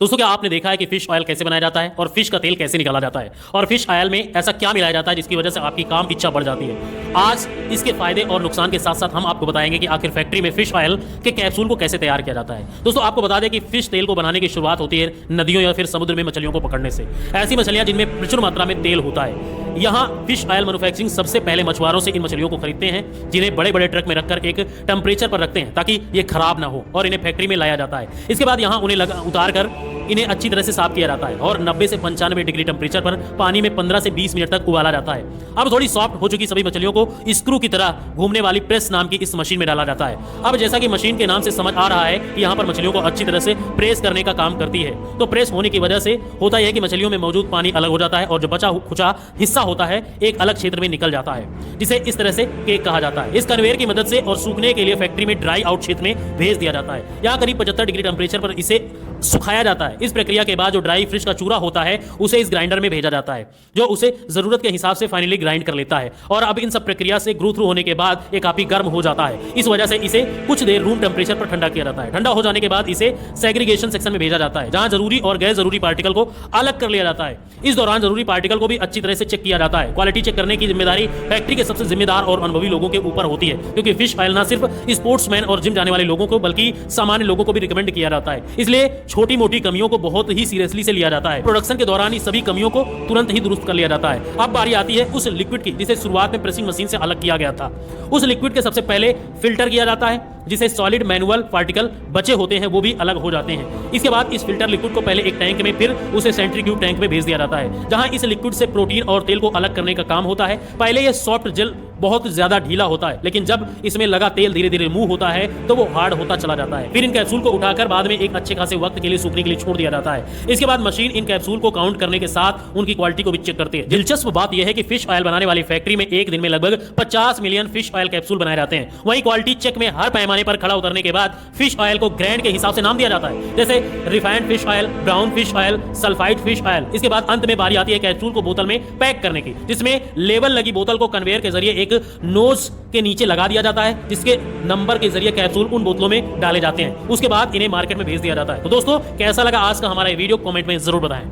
दोस्तों, क्या आपने देखा है कि फिश ऑयल कैसे बनाया जाता है और फिश का तेल कैसे निकाला जाता है और फिश ऑयल में ऐसा क्या मिलाया जाता है जिसकी वजह से आपकी काम इच्छा बढ़ जाती है। आज इसके फायदे और नुकसान के साथ साथ हम आपको बताएंगे कि आखिर फैक्ट्री में फिश ऑयल के कैप्सूल को कैसे तैयार किया जाता है। दोस्तों, आपको बता दें कि फिश तेल को बनाने की शुरुआत होती है नदियों या फिर समुद्र में मछलियों को पकड़ने से। ऐसी मछलियां जिनमें प्रचुर मात्रा में तेल होता है। यहाँ फिश ऑयल मैन्युफैक्चरिंग सबसे पहले मछुआरों से इन मछलियों को खरीदते हैं, जिन्हें बड़े बड़े ट्रक में रखकर एक टेम्परेचर पर रखते हैं ताकि ये खराब ना हो, और इन्हें फैक्ट्री में लाया जाता है। इसके बाद यहाँ उन्हें उतार कर इन्हें अच्छी तरह से साफ किया जाता है और 90 से 95 डिग्री टेम्परेचर पर पानी में 15 से 20 मिनट तक उबाला जाता है। अब थोड़ी सॉफ्ट हो चुकी सभी मछलियों को स्क्रू की तरह घूमने वाली प्रेस नाम की इस मशीन में डाला जाता है। अब जैसा कि मशीन के नाम से समझ आ रहा है कि यहाँ पर मछलियों को अच्छी तरह से प्रेस करने का काम करती है। तो प्रेस होने की वजह से होता यह है कि मछलियों में मौजूद पानी अलग हो जाता है और जो बचा खुचा हिस्सा होता है एक अलग क्षेत्र में निकल जाता है, जिसे इस तरह से केक कहा जाता है। इस कन्वेयर की मदद से और सूखने के लिए फैक्ट्री में ड्राई आउट क्षेत्र में भेज दिया जाता है। यहाँ करीब 75 डिग्री टेम्परेचर पर इसे सुखाया जाता है। इस प्रक्रिया के बाद जो ड्राई फिश का चूरा होता है उसे इस ग्राइंडर में भेजा जाता है, जो उसे जरूरत के हिसाब से फाइनली ग्राइंड कर लेता है। और अब इन सब प्रक्रिया से ग्रो थ्रू होने के बाद ये काफी गर्म हो जाता है। इस वजह से इसे कुछ देर रूम टेम्परेचर पर ठंडा किया जाता है। ठंडा हो जाने के बाद इसे सेग्रीगेशन सेक्शन में भेजा जाता है, जहां जरूरी और गैर जरूरी पार्टिकल को अलग कर लिया जाता है। इस दौरान जरूरी पार्टिकल को भी अच्छी तरह से चेक किया जाता है। क्वालिटी चेक करने की जिम्मेदारी फैक्ट्री के सबसे जिम्मेदार और अनुभवी लोगों के ऊपर होती है, क्योंकि फिश ऑयल न सिर्फ स्पोर्ट्समैन और जिम जाने वाले लोगों को बल्कि सामान्य लोगों को भी रिकमेंड किया जाता है। इसलिए छोटी मोटी कमियों को बहुत ही सीरियसली से लिया जाता है। प्रोडक्शन के दौरान ही सभी कमियों को तुरंत ही दुरुस्त कर लिया जाता है। अब बारी आती है उस लिक्विड की जिसे शुरुआत में प्रेसिंग मशीन से अलग किया गया था। उस लिक्विड के सबसे पहले फिल्टर किया जाता है, जिसे सॉलिड मैनुअल पार्टिकल बचे होते हैं वो भी अलग हो जाते हैं। इसके बाद इस फिल्टर लिक्विड को पहले एक टैंक में फिर उसे सेंट्रीफ्यूज टैंक में भेज दिया जाता है, जहां इस लिक्विड से प्रोटीन और तेल को अलग करने का काम होता है। पहले यह सॉफ्ट जेल बहुत ज्यादा ढीला होता है, लेकिन जब इसमें लगा तेल धीरे धीरे रिमूव होता है तो वो हार्ड होता चला जाता है। फिर इन कैप्सूल को उठाकर बाद में एक अच्छे खासे वक्त के लिए सूखने के लिए छोड़ दिया जाता है। इसके बाद मशीन इन कैप्सूल को काउंट करने के साथ उनकी क्वालिटी को भी चेक करती है। दिलचस्प बात यह है कि फिश ऑयल बनाने वाली फैक्ट्री में एक दिन में लगभग 50 मिलियन फिश ऑयल कैप्सूल बनाए जाते हैं। वहीं क्वालिटी चेक में हर पैमाने पर खड़ा उतरने के बाद फिश ऑयल को ग्रैंड के हिसाब से नाम दिया जाता है, जैसे refined fish oil, brown fish oil, sulphide fish oil. इसके बाद अंत में बारी आती है कैप्सूल को बोतल में पैक करने की, जिसमें लेबल लगी बोतल को कन्वेयर के जरिए एक नोज के नीचे लगा दिया जाता है, जिसके नंबर के जरिए कैप्सूल उन बोतलों में डाले जाते हैं। उसके बाद इन्हें मार्केट में भेज दिया जाता है। तो दोस्तों, कैसा लगा आज का हमारा वीडियो, कमेंट में जरूर बताएं।